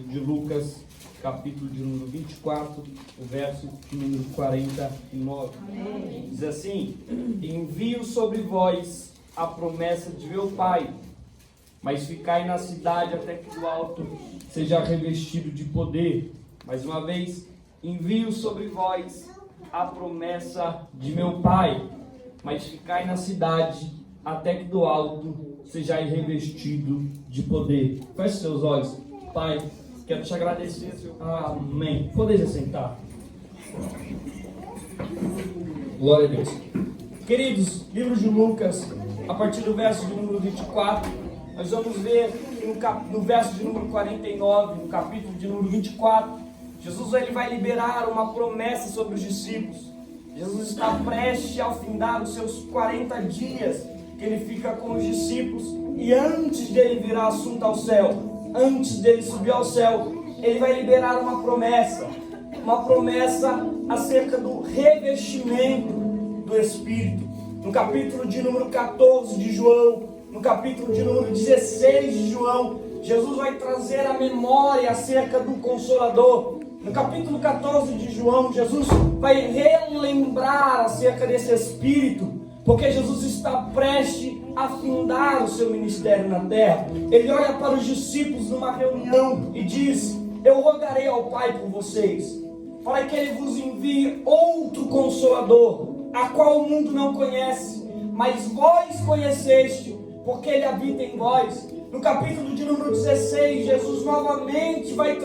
de Lucas, capítulo de número 24, o verso de número 49. Amém. Diz assim: envio sobre vós a promessa de meu Pai, mas ficai na cidade até que do alto seja revestido de poder. Mais uma vez, envio sobre vós a promessa de meu Pai, mas ficai na cidade até que do alto sejais revestido de poder. Feche seus olhos. Pai, quero te agradecer, Senhor. Amém. Podeis sentar. Glória a Deus. Queridos, livro de Lucas, a partir do verso de número 24, nós vamos ver no verso de número 49, no capítulo de número 24, Jesus ele vai liberar uma promessa sobre os discípulos. Jesus está prestes a findar os seus 40 dias que ele fica com os discípulos, e antes dele virar assunto ao céu, antes dele subir ao céu, ele vai liberar uma promessa acerca do revestimento do Espírito. No capítulo de número 14 de João, no capítulo de número 16 de João, Jesus vai trazer a memória acerca do Consolador. No capítulo 14 de João, Jesus vai relembrar acerca desse Espírito, porque Jesus está prestes a findar o seu ministério na terra. Ele olha para os discípulos numa reunião e diz: eu rogarei ao Pai por vocês, para que Ele vos envie outro Consolador, a qual o mundo não conhece, mas vós conheceste, porque Ele habita em vós. No capítulo de número 16, Jesus novamente vai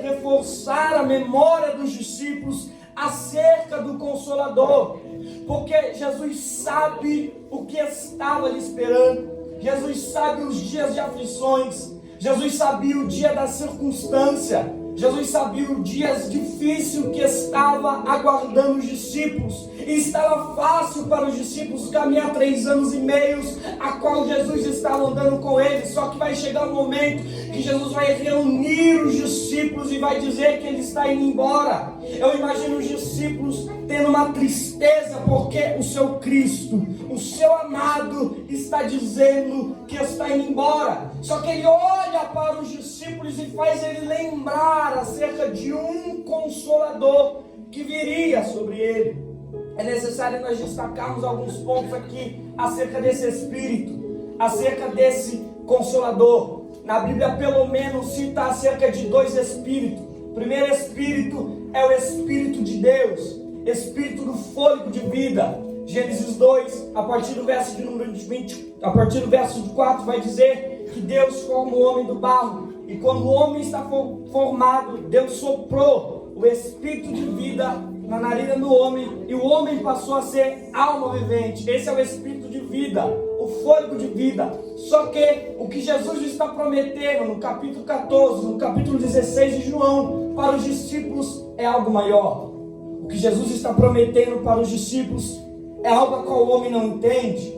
reforçar a memória dos discípulos acerca do Consolador, porque Jesus sabe o que estava lhe esperando. Jesus sabe os dias de aflições, Jesus sabia o dia da circunstância, Jesus sabia o dia difícil que estava aguardando os discípulos, e estava fácil para os discípulos caminhar 3 anos e meio, a qual Jesus estava andando com eles. Só que vai chegar um momento que Jesus vai reunir os discípulos e vai dizer que Ele está indo embora. Eu imagino os discípulos tendo uma tristeza, porque o seu Cristo, o seu amado, está dizendo que está indo embora. Só que Ele olha para os discípulos e faz ele lembrar acerca de um Consolador que viria sobre ele. É necessário nós destacarmos alguns pontos aqui acerca desse Espírito, acerca desse Consolador. Na Bíblia, pelo menos, cita acerca de 2 Espíritos. O primeiro Espírito é o Espírito de Deus, Espírito do fôlego de vida. Gênesis 2, a partir do verso de número 20, a partir do verso 4, vai dizer que Deus forma o homem do barro, e quando o homem está formado, Deus soprou o Espírito de vida na narina do homem, e o homem passou a ser alma vivente. Esse é o Espírito de vida, o fôlego de vida. Só que o que Jesus está prometendo no capítulo 14, no capítulo 16 de João, para os discípulos é algo maior. O que Jesus está prometendo para os discípulos é algo a qual o homem não entende.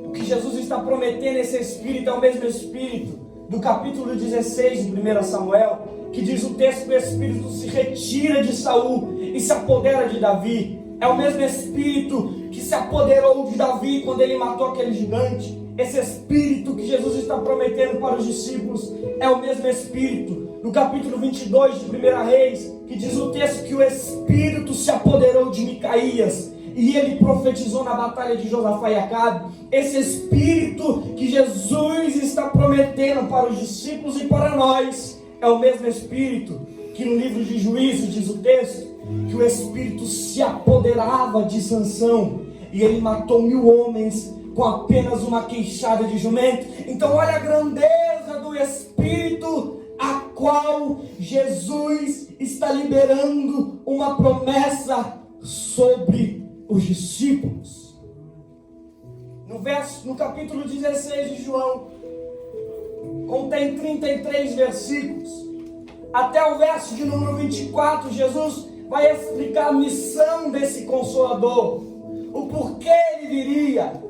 O que Jesus está prometendo, esse Espírito, é o mesmo Espírito do capítulo 16 de 1 Samuel, que diz o texto que o Espírito se retira de Saul e se apodera de Davi. É o mesmo Espírito que se apoderou de Davi quando ele matou aquele gigante. Esse Espírito que Jesus está prometendo para os discípulos é o mesmo Espírito no capítulo 22 de 1 Reis, que diz o texto que o Espírito se apoderou de Micaías e ele profetizou na batalha de Josafá e Acabe. Esse Espírito que Jesus está prometendo para os discípulos e para nós é o mesmo Espírito que no livro de Juízes diz o texto que o Espírito se apoderava de Sansão e ele matou 1000 homens com apenas uma queixada de jumento. Então olha a grandeza do Espírito a qual Jesus está liberando uma promessa sobre os discípulos. No capítulo 16 de João, contém 33 versículos. Até o verso de número 24, Jesus vai explicar a missão desse Consolador, o porquê ele viria,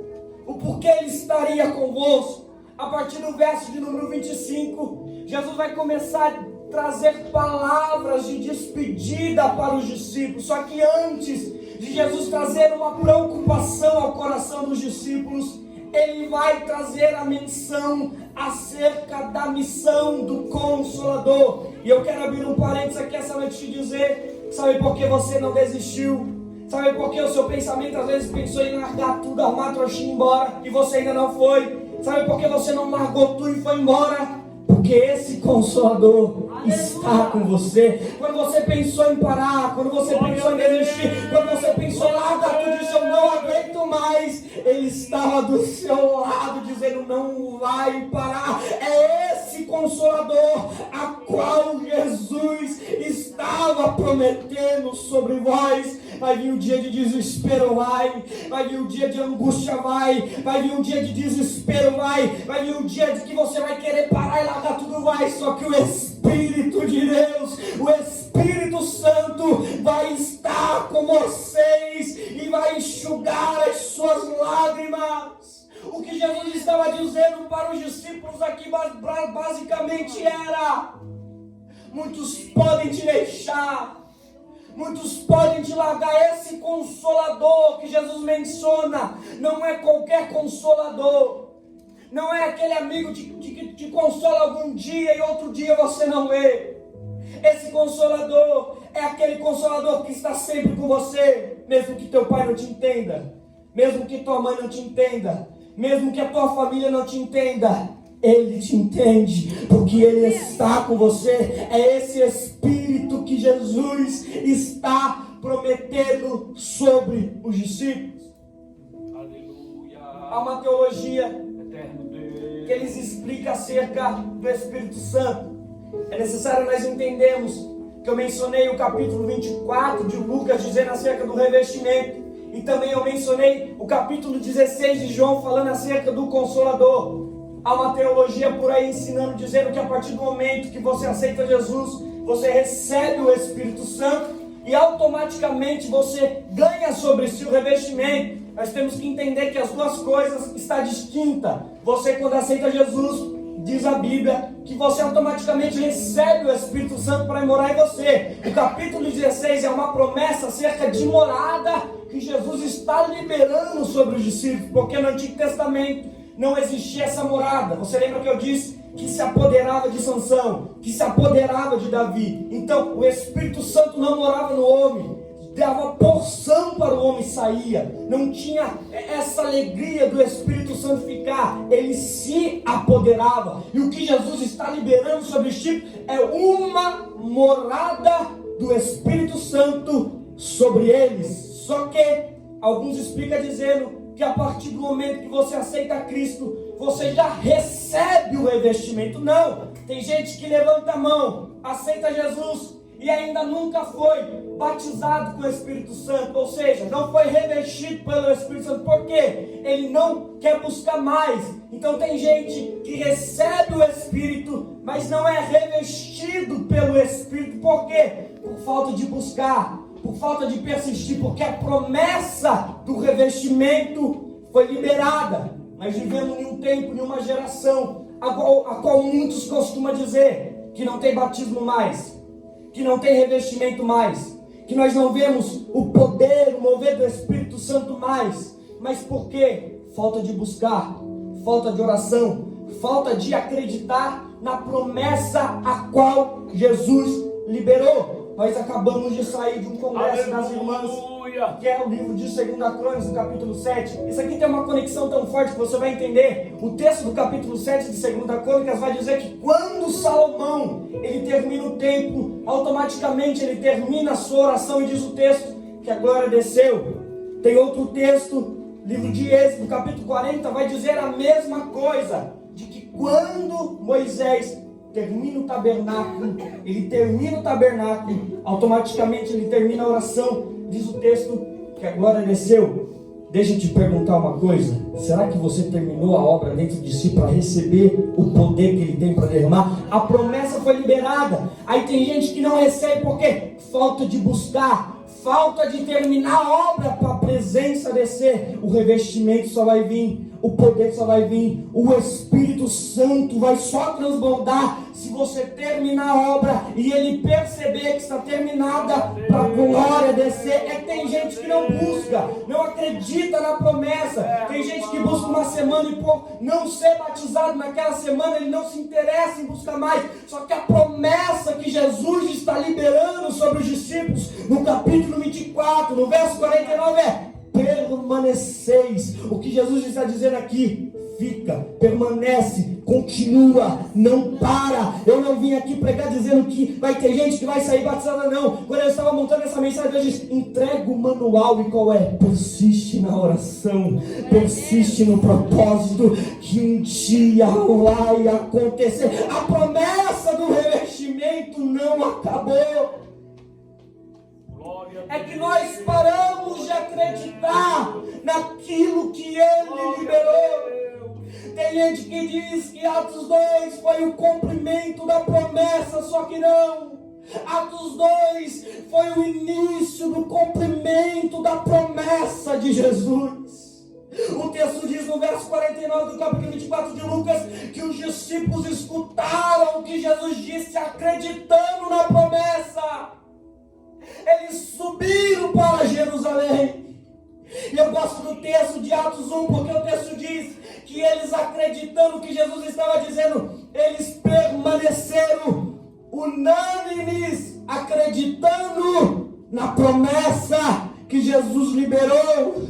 o porquê ele estaria convosco. A partir do verso de número 25, Jesus vai começar a trazer palavras de despedida para os discípulos. Só que antes de Jesus trazer uma preocupação ao coração dos discípulos, ele vai trazer a menção acerca da missão do Consolador. E eu quero abrir um parênteses aqui essa noite e te dizer, sabe por que você não desistiu? Sabe por que o seu pensamento às vezes pensou em largar tudo, arrumar a trouxinha e ir embora, e você ainda não foi? Sabe por que você não largou tudo e foi embora? Porque esse Consolador está com você. Quando você pensou em parar, quando você pensou em desistir, quando você pensou em largar tudo isso, eu não aguento mais, Ele estava do seu lado dizendo, não vai parar. É esse Consolador a qual Jesus estava prometendo sobre vós. Vai vir um dia de desespero, vai vir um dia de angústia, vai vir um dia de desespero, vai vir um dia de que você vai querer parar e largar tudo, vai. Só que o Espírito de Deus, o Espírito Santo vai estar com vocês e vai enxugar as suas lágrimas. O que Jesus estava dizendo para os discípulos aqui basicamente era: muitos podem te deixar, muitos podem te largar. Esse Consolador que Jesus menciona não é qualquer Consolador, não é aquele amigo que te consola algum dia e outro dia você não vê. Esse Consolador é aquele Consolador que está sempre com você, mesmo que teu pai não te entenda, mesmo que tua mãe não te entenda, mesmo que a tua família não te entenda. Ele te entende, porque Ele está com você. É esse Espírito que Jesus está prometendo sobre os discípulos. Aleluia. Há uma teologia que eles explicam acerca do Espírito Santo. É necessário nós entendermos que eu mencionei o capítulo 24 de Lucas dizendo acerca do revestimento, e também eu mencionei o capítulo 16 de João falando acerca do Consolador. Há uma teologia por aí ensinando, dizendo que a partir do momento que você aceita Jesus, você recebe o Espírito Santo e automaticamente você ganha sobre si o revestimento. Nós temos que entender que as duas coisas estão distintas. Você, quando aceita Jesus, diz a Bíblia que você automaticamente recebe o Espírito Santo para morar em você. O capítulo 16 é uma promessa acerca de morada que Jesus está liberando sobre os discípulos, porque no Antigo Testamento não existia essa morada. Você lembra que eu disse que se apoderava de Sansão, que se apoderava de Davi? Então o Espírito Santo não morava no homem, dava porção para o homem, saía. Não tinha essa alegria do Espírito Santo ficar, ele se apoderava. E o que Jesus está liberando sobre os tipos é uma morada do Espírito Santo sobre eles. Só que alguns explicam dizendo que a partir do momento que você aceita Cristo, você já recebe o revestimento. Não, tem gente que levanta a mão, aceita Jesus e ainda nunca foi batizado com o Espírito Santo, ou seja, não foi revestido pelo Espírito Santo. Por quê? Ele não quer buscar mais. Então tem gente que recebe o Espírito, mas não é revestido pelo Espírito. Por quê? Por falta de buscar, por falta de persistir, porque a promessa do revestimento foi liberada. Nós vivemos em um tempo, em uma geração a qual muitos costumam dizer que não tem batismo mais, que não tem revestimento mais, que nós não vemos o poder, o mover do Espírito Santo mais. Mas por quê? Falta de buscar, falta de oração, falta de acreditar na promessa a qual Jesus liberou. Nós acabamos de sair de um congresso das irmãs, que é o livro de 2 Crônicas, no capítulo 7. Isso aqui tem uma conexão tão forte que você vai entender. O texto do capítulo 7 de 2 Crônicas vai dizer que quando Salomão ele termina o templo, automaticamente ele termina a sua oração e diz o texto que a glória desceu. Tem outro texto, livro de Êxodo, capítulo 40, vai dizer a mesma coisa, de que quando Moisés termina o tabernáculo, automaticamente ele termina a oração, diz o texto que a glória desceu. Deixa eu te perguntar uma coisa: será que você terminou a obra dentro de si para receber o poder que ele tem para derramar? A promessa foi liberada, aí tem gente que não recebe porque falta de buscar, falta de terminar a obra para a presença descer. O revestimento só vai vir, o poder só vai vir, o Espírito Santo vai só transbordar se você terminar a obra e ele perceber que está terminada para a glória descer. É que tem gente que não busca, não acredita na promessa. Tem gente que busca uma semana e pouco, não ser batizado naquela semana, ele não se interessa em buscar mais. Só que a promessa que Jesus está liberando sobre os discípulos, no capítulo 24, no verso 49 permaneceis. O que Jesus está dizendo aqui? Fica, permanece, continua, não para. Eu não vim aqui pregar dizendo que vai ter gente que vai sair batizada, não. Quando eu estava montando essa mensagem, eu disse: entrega o manual. E qual é? Persiste na oração, persiste no propósito, que um dia vai acontecer. A promessa do revestimento não acabou. É que nós paramos de acreditar naquilo que Ele liberou. Tem gente que diz que Atos 2 foi o cumprimento da promessa, só que não. Atos 2 foi o início do cumprimento da promessa de Jesus. O texto diz no verso 49 do capítulo 24 de Lucas que os discípulos escutaram o que Jesus disse, acreditando na promessa. Eles subiram para Jerusalém. E eu gosto do texto de Atos 1, porque o texto diz que eles, acreditando o que Jesus estava dizendo, eles permaneceram unânimes, acreditando na promessa que Jesus liberou.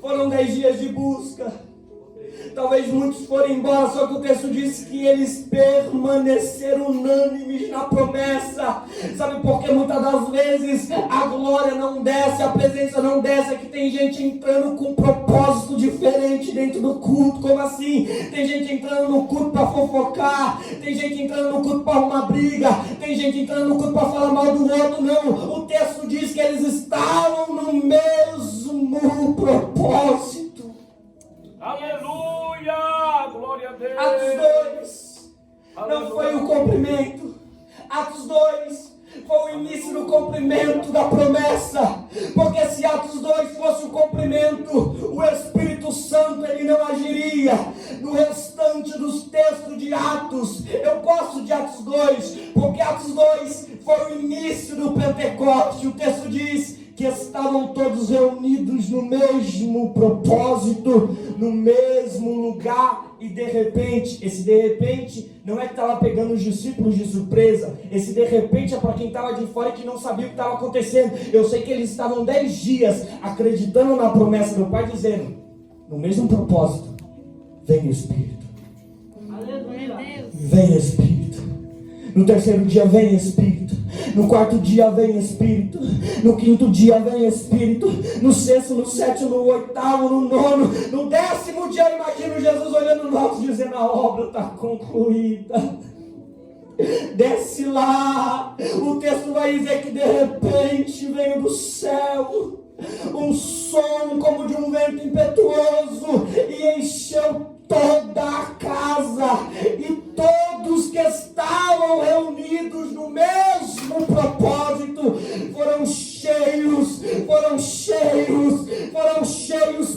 Foram 10 dias de busca. Talvez muitos foram embora, só que o texto diz que eles permaneceram unânimes na promessa. Sabe por que muitas das vezes a glória não desce, a presença não desce? É que tem gente entrando com um propósito diferente dentro do culto. Como assim? Tem gente entrando no culto para fofocar, tem gente entrando no culto para arrumar briga, tem gente entrando no culto para falar mal do outro. Não, o texto diz que eles estavam no mesmo propósito. Aleluia! Glória a Deus! Atos 2 não foi o cumprimento. Atos 2 foi o início do cumprimento da promessa. Porque se Atos 2 fosse o cumprimento, o Espírito Santo ele não agiria no restante dos textos de Atos. Eu gosto de Atos 2, porque Atos 2 foi o início do Pentecoste. O texto diz que estavam todos reunidos no mesmo propósito, no mesmo lugar, e de repente, esse de repente não é que estava pegando os discípulos de surpresa, esse de repente é para quem estava de fora e que não sabia o que estava acontecendo. Eu sei que eles estavam 10 dias acreditando na promessa do Pai, dizendo, no mesmo propósito, vem o Espírito. Aleluia. Vem Espírito. No terceiro dia vem Espírito. No quarto dia vem Espírito. No quinto dia vem Espírito. No sexto, no sétimo, no oitavo, no nono, no 10º dia, eu imagino Jesus olhando nós, dizendo, a obra está concluída. Desce lá. O texto vai dizer que de repente veio do céu um som como de um vento impetuoso e encheu toda a casa, e todos que estavam reunidos no mesmo propósito foram cheios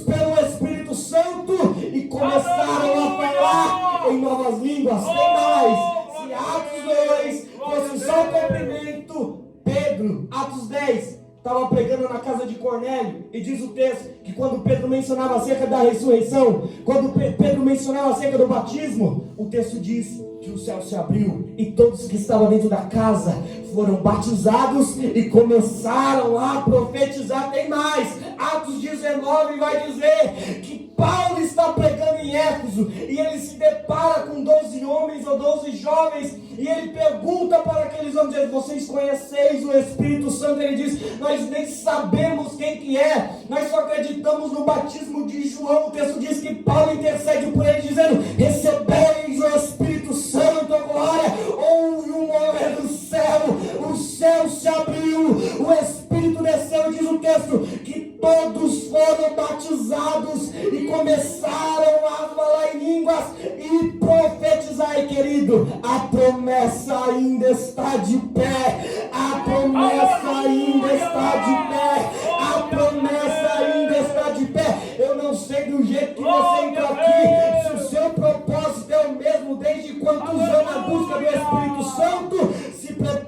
pelo Espírito Santo e começaram a falar em novas línguas. Tem mais, se Atos 2 fosse só o cumprimento, Pedro, Atos 10, estava pregando na casa de Cornélio, e diz o texto que quando Pedro mencionava acerca da ressurreição, quando Pedro mencionava acerca do batismo, o texto diz que o céu se abriu e todos que estavam dentro da casa foram batizados e começaram a profetizar. Tem mais, Atos 19 vai dizer que Paulo está pregando em Éfeso e ele se depara com 12 homens ou 12 jovens e ele pergunta para aqueles homens, vocês conheceis o Espírito Santo? Ele diz, nós nem sabemos quem que é, nós só acreditamos no batismo de João. O texto diz que Paulo intercede por ele dizendo, recebeis o Espírito Santo, a glória. Houve um mover do céu, o céu se abriu, o Espírito desceu, diz o texto que todos foram batizados e começaram a falar em línguas e profetizar. E querido, a promessa ainda está de pé, a promessa ainda está de pé, a promessa ainda está de pé. Eu não sei do jeito que você entra aqui, se o seu propósito é o mesmo desde quantos anos a busca do Espírito Santo, se prepara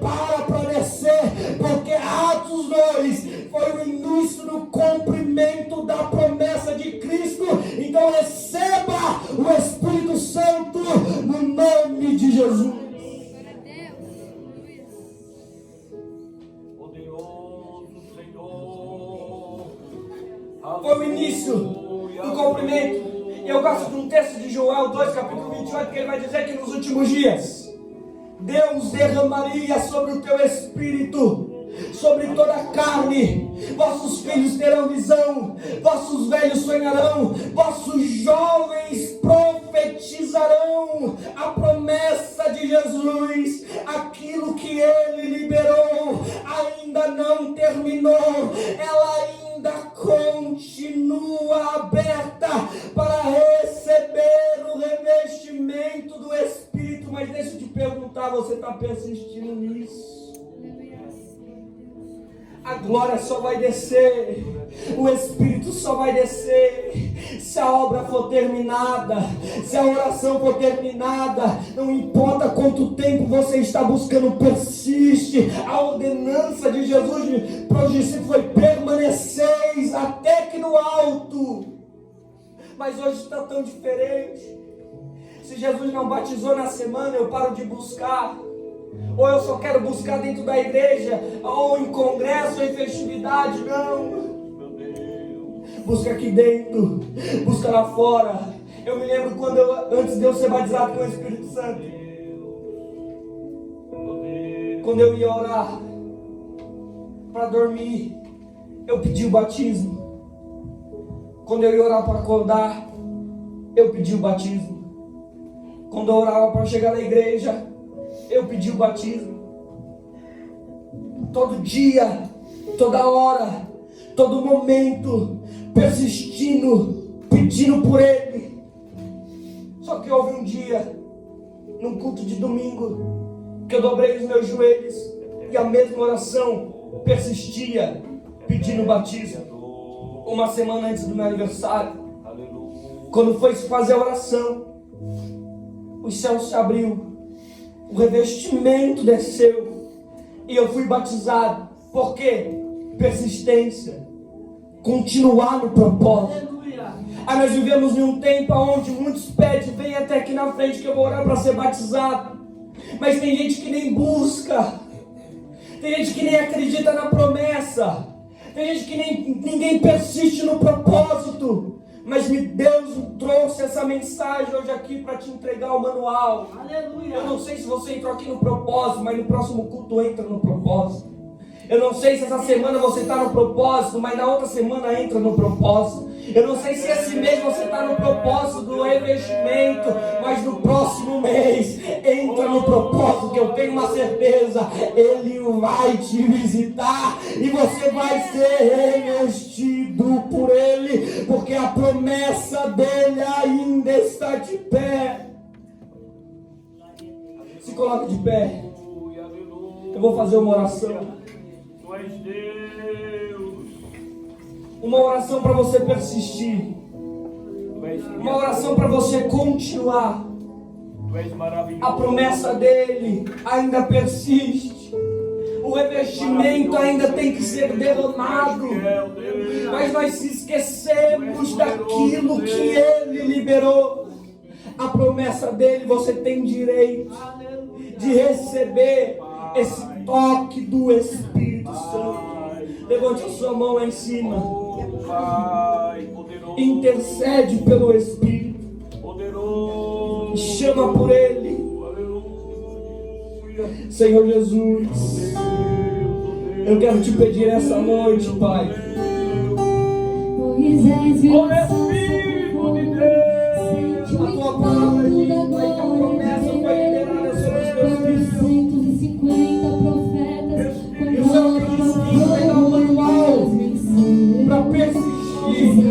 início do cumprimento. E eu gosto de um texto de Joel 2, capítulo 28, que ele vai dizer que nos últimos dias Deus derramaria sobre o teu espírito, sobre toda a carne. Vossos filhos terão visão, vossos velhos sonharão, vossos jovens profetizarão. A promessa de Jesus, aquilo que Ele liberou, ainda não terminou, ela ainda continua aberta para receber o revestimento do Espírito. Mas deixa eu te perguntar, você está persistindo nisso? A glória só vai descer, o Espírito só vai descer se a obra for terminada, se a oração for terminada. Não importa quanto tempo você está buscando, persiste. A ordenança de Jesus para os discípulos foi: permaneceis até que no alto. Mas hoje está tão diferente. Se Jesus não batizou na semana, eu paro de buscar. Ou eu só quero buscar dentro da igreja, ou em congresso, ou em festividade. Não. Busca aqui dentro, busca lá fora. Eu me lembro quando antes de eu ser batizado com o Espírito Santo, quando eu ia orar para dormir, eu pedi o batismo. Quando eu ia orar para acordar, eu pedi o batismo. Quando eu orava para chegar na igreja, eu pedi o batismo. Todo dia, toda hora, todo momento, persistindo, pedindo por Ele. Só que houve um dia, num culto de domingo, que eu dobrei os meus joelhos e a mesma oração persistia, pedindo o batismo. Uma semana antes do meu aniversário, quando foi fazer a oração, o céu se abriu, o revestimento desceu e eu fui batizado. Por quê? Persistência, continuar no propósito. Aí nós vivemos em um tempo onde muitos pedem: vem até aqui na frente que eu vou orar para ser batizado. Mas tem gente que nem busca, tem gente que nem acredita na promessa, tem gente que ninguém persiste no propósito. Mas Deus trouxe essa mensagem hoje aqui para te entregar o manual. Aleluia. Eu não sei se você entrou aqui no propósito, mas no próximo culto entra no propósito. Eu não sei se essa semana você está no propósito, mas na outra semana entra no propósito. Eu não sei se esse mês você está no propósito do revestimento, mas no próximo mês entra no propósito, que eu tenho uma certeza: Ele vai te visitar e você vai ser revestido por Ele, porque a promessa dele ainda está de pé. Se coloque de pé. Eu vou fazer uma oração. Tu és Deus. Uma oração para você persistir. Uma oração para você continuar. Tu és maravilhoso. A promessa dele ainda persiste. O revestimento ainda tem que ser derramado. Mas nós se esquecemos daquilo que ele liberou. A promessa dele, você tem direito de receber esse toque do Espírito Santo. Levante a sua mão lá em cima. Intercede pelo Espírito. Chama por Ele. Senhor Jesus, eu quero te pedir essa noite, Pai. O Espírito de Deus. A tua palavra diz, Pai, que a promessa foi liberada sobre os teus filhos. 150 profetas. E o Senhor vai dar um manual para persistir.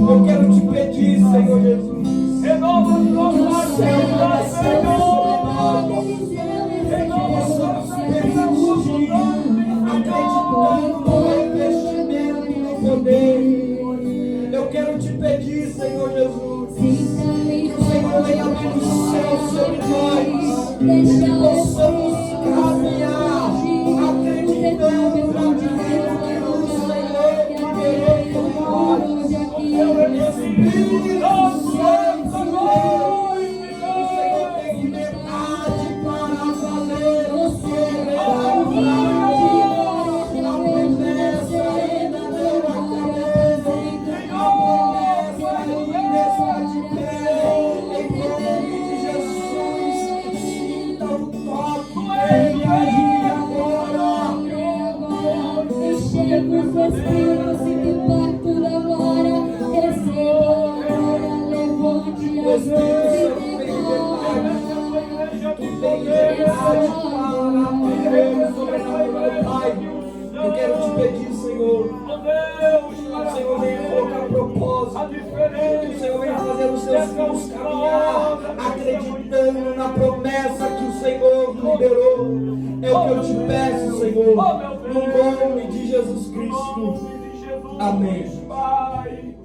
Eu quero te pedir, Senhor Jesus, Renova os nossos que o céu olhos, Senhor, acreditando no revestimento do poder. Eu quero te pedir, Senhor Jesus, que o Senhor venha abrir o céu sobre nós e que possamos caminhar acreditando na divina do Senhor que veio por nós. Espírito Santo, o Senhor tem liberdade para fazer o sobrenatural. A promessa ainda não acabou. liberou. É o que eu te peço, Senhor, no nome de Jesus Cristo. Amém. Pai.